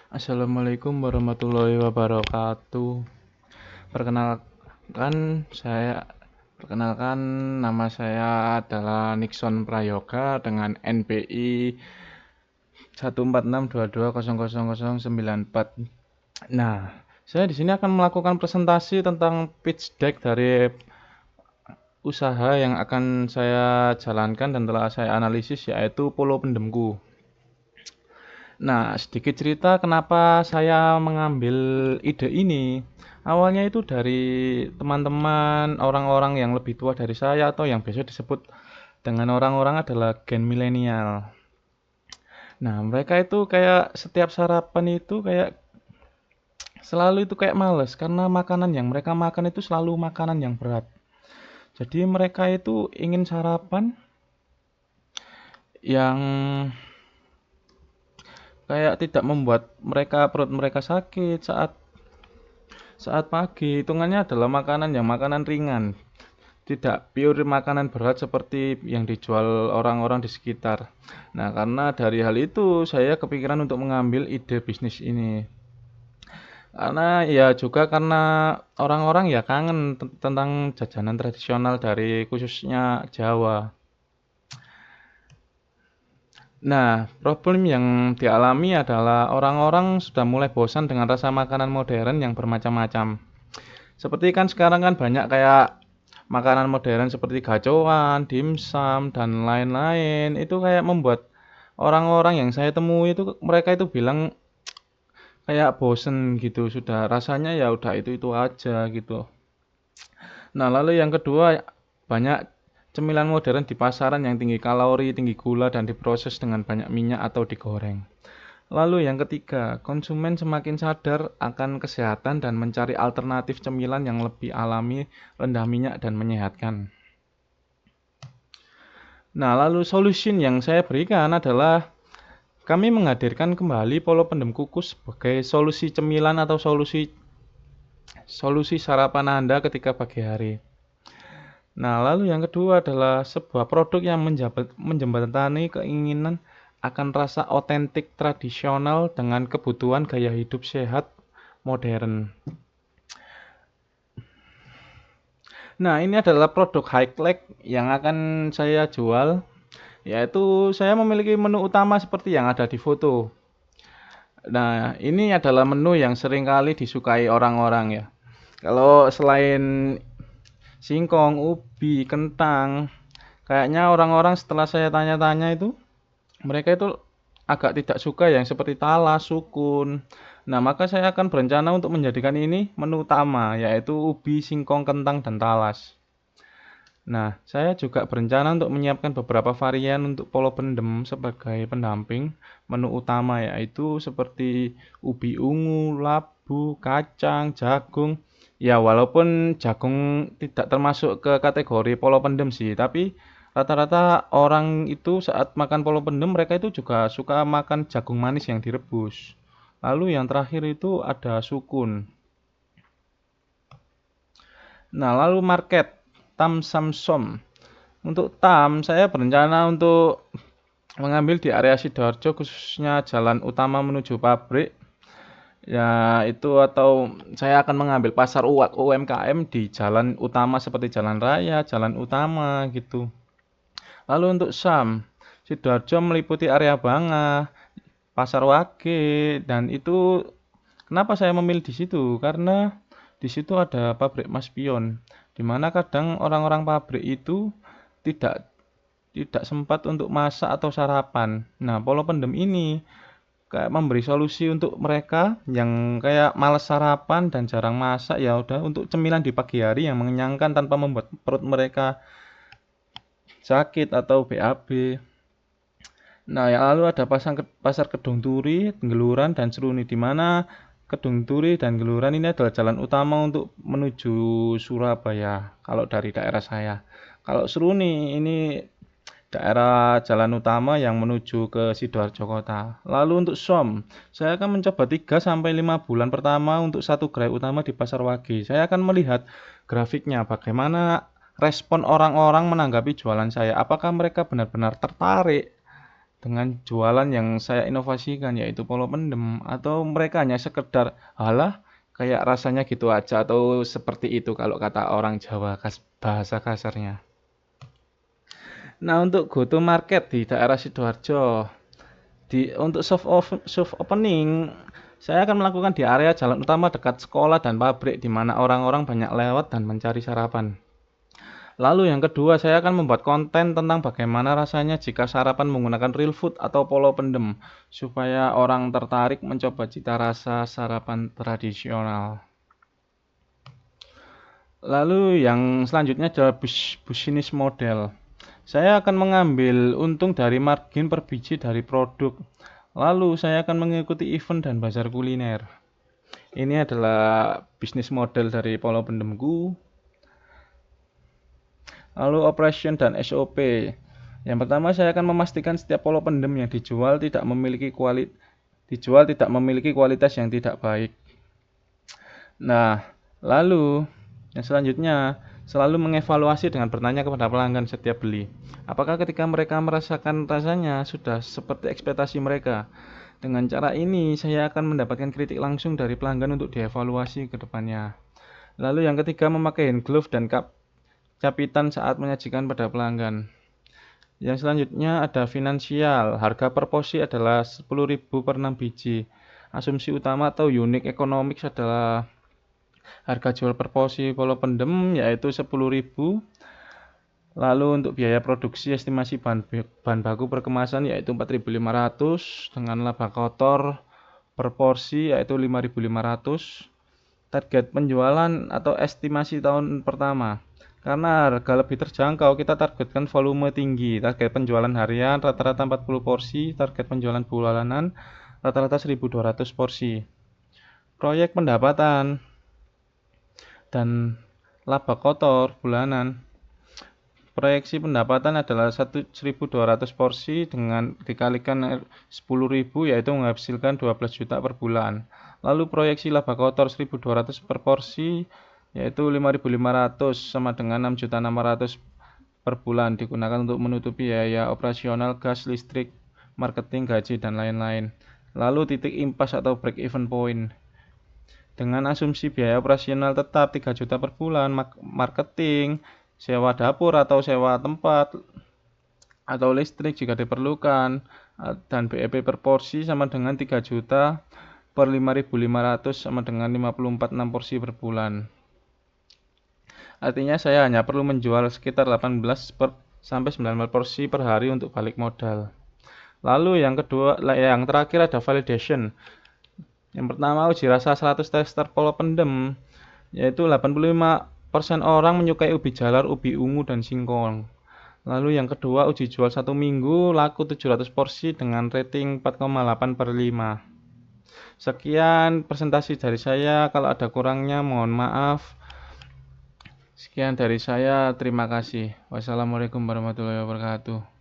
Assalamualaikum warahmatullahi wabarakatuh. Perkenalkan saya perkenalkan nama saya adalah Nixon Prayoga dengan NPI 14622000094. Nah, saya di sini akan melakukan presentasi tentang pitch deck dari usaha yang akan saya jalankan dan telah saya analisis, yaitu Polo Pendemku. Nah, sedikit cerita kenapa saya mengambil ide ini. Awalnya itu dari teman-teman, orang-orang yang lebih tua dari saya atau yang biasa disebut dengan orang-orang adalah gen milenial. Nah, mereka itu kayak setiap sarapan itu kayak selalu itu kayak males karena makanan yang mereka makan itu selalu makanan yang berat. Jadi mereka itu ingin sarapan yang kayak tidak membuat perut mereka sakit saat saat pagi. Hitungannya adalah makanan ringan, tidak pure makanan berat seperti yang dijual orang-orang di sekitar. Nah, karena dari hal itu saya kepikiran untuk mengambil ide bisnis ini. Karena ya juga karena orang-orang ya kangen tentang jajanan tradisional dari khususnya Jawa. Nah, problem yang dialami adalah orang-orang sudah mulai bosan dengan rasa makanan modern yang bermacam-macam. Seperti kan sekarang kan banyak kayak makanan modern seperti gacoan, dimsum, dan lain-lain. Itu kayak membuat orang-orang yang saya temui itu mereka itu bilang kayak bosen gitu, sudah rasanya ya udah itu aja gitu. Nah, lalu yang kedua, banyak cemilan modern di pasaran yang tinggi kalori, tinggi gula, dan diproses dengan banyak minyak atau digoreng. Lalu yang ketiga, konsumen semakin sadar akan kesehatan dan mencari alternatif cemilan yang lebih alami, rendah minyak, dan menyehatkan. Nah, lalu solusi yang saya berikan adalah kami menghadirkan kembali Polo Pendem Kukus sebagai solusi cemilan atau solusi sarapan Anda ketika pagi hari. Nah, lalu yang kedua adalah sebuah produk yang menjembatani keinginan akan rasa otentik tradisional dengan kebutuhan gaya hidup sehat modern. Nah, ini adalah produk high-tech yang akan saya jual, yaitu saya memiliki menu utama seperti yang ada di foto. Nah, ini adalah menu yang seringkali disukai orang-orang ya. Kalau selain singkong, ubi, kentang, kayaknya orang-orang setelah saya tanya-tanya itu, mereka itu agak tidak suka yang seperti talas, sukun. Nah, maka saya akan berencana untuk menjadikan ini menu utama, yaitu ubi, singkong, kentang, dan talas. Nah, saya juga berencana untuk menyiapkan beberapa varian untuk polo pendem sebagai pendamping menu utama, yaitu seperti ubi ungu, labu, kacang, jagung. Ya, walaupun jagung tidak termasuk ke kategori polo pendem sih, tapi rata-rata orang itu saat makan polo pendem mereka itu juga suka makan jagung manis yang direbus. Lalu yang terakhir itu ada sukun. Nah, lalu market Tam Samsom. Untuk Tam, saya berencana untuk mengambil di area Sidoarjo khususnya jalan utama menuju pabrik. Ya, itu atau saya akan mengambil pasar UMKM di jalan utama seperti jalan raya, jalan utama gitu. Lalu untuk Sam, Sidoarjo meliputi area Banga, Pasar Wage, dan itu kenapa saya memilih di situ? Karena di situ ada pabrik Mas Pion, di mana kadang orang-orang pabrik itu tidak tidak sempat untuk masak atau sarapan. Nah, Polo Pendem ini kayak memberi solusi untuk mereka yang kayak males sarapan dan jarang masak, ya udah untuk cemilan di pagi hari yang mengenyangkan tanpa membuat perut mereka sakit atau BAB. Nah, yang lalu ada pasar Kedung Turi, Geluran, dan Seruni, di mana Kedung Turi dan Geluran ini adalah jalan utama untuk menuju Surabaya, kalau dari daerah saya. Kalau Seruni ini daerah jalan utama yang menuju ke Sidoarjo Kota. Lalu untuk SOM, saya akan mencoba 3 sampai 5 bulan pertama untuk satu gerai utama di Pasar Wage. Saya akan melihat grafiknya, bagaimana respon orang-orang menanggapi jualan saya. Apakah mereka benar-benar tertarik dengan jualan yang saya inovasikan, yaitu polo pendem, atau mereka hanya sekedar halah kayak rasanya gitu aja, atau seperti itu kalau kata orang Jawa bahasa kasarnya. Nah, untuk go to market di daerah Sidoarjo, untuk soft opening, saya akan melakukan di area jalan utama dekat sekolah dan pabrik, di mana orang-orang banyak lewat dan mencari sarapan. Lalu yang kedua, saya akan membuat konten tentang bagaimana rasanya jika sarapan menggunakan real food atau polo pendem, supaya orang tertarik mencoba cita rasa sarapan tradisional. Lalu yang selanjutnya adalah bisnis model. Saya akan mengambil untung dari margin per biji dari produk. Lalu saya akan mengikuti event dan bazar kuliner. Ini adalah bisnis model dari polo pendemku. Lalu operation dan SOP. Yang pertama, saya akan memastikan setiap polo pendem yang dijual tidak memiliki kualitas yang tidak baik. Nah, lalu yang selanjutnya, selalu mengevaluasi dengan bertanya kepada pelanggan setiap beli. Apakah ketika mereka merasakan rasanya sudah seperti ekspektasi mereka? Dengan cara ini, saya akan mendapatkan kritik langsung dari pelanggan untuk dievaluasi ke depannya. Lalu yang ketiga, memakai hand glove dan capitan saat menyajikan pada pelanggan. Yang selanjutnya ada finansial. Harga per porsi adalah 10.000 per 6 biji. Asumsi utama atau unique economics adalah harga jual per porsi polo pendem yaitu 10.000. Lalu untuk biaya produksi estimasi bahan baku per kemasan yaitu 4.500 dengan laba kotor per porsi yaitu 5.500. Target penjualan atau estimasi tahun pertama. Karena harga lebih terjangkau, kita targetkan volume tinggi. Target penjualan harian rata-rata 40 porsi, target penjualan bulanan rata-rata 1.200 porsi. Proyek pendapatan dan laba kotor bulanan. Proyeksi pendapatan adalah 1.200 porsi dengan dikalikan 10.000 yaitu menghasilkan 12 juta per bulan. Lalu proyeksi laba kotor 1.200 per porsi yaitu 5.500 sama dengan 6.600 per bulan digunakan untuk menutupi biaya operasional gas, listrik, marketing, gaji, dan lain-lain. Lalu titik impas atau break even point. Dengan asumsi biaya operasional tetap 3 juta per bulan, marketing, sewa dapur atau sewa tempat, atau listrik jika diperlukan, dan BEP per porsi sama dengan 3 juta per 5.500 sama dengan 54,6 porsi per bulan. Artinya saya hanya perlu menjual sekitar 18 sampai 19 porsi per hari untuk balik modal. Lalu yang terakhir ada validation. Yang pertama, uji rasa 100 tester polo pendem, yaitu 85% orang menyukai ubi jalar, ubi ungu, dan singkong. Lalu yang kedua, uji jual 1 minggu, laku 700 porsi dengan rating 4,8 per 5. Sekian presentasi dari saya, kalau ada kurangnya mohon maaf. Sekian dari saya, terima kasih. Wassalamualaikum warahmatullahi wabarakatuh.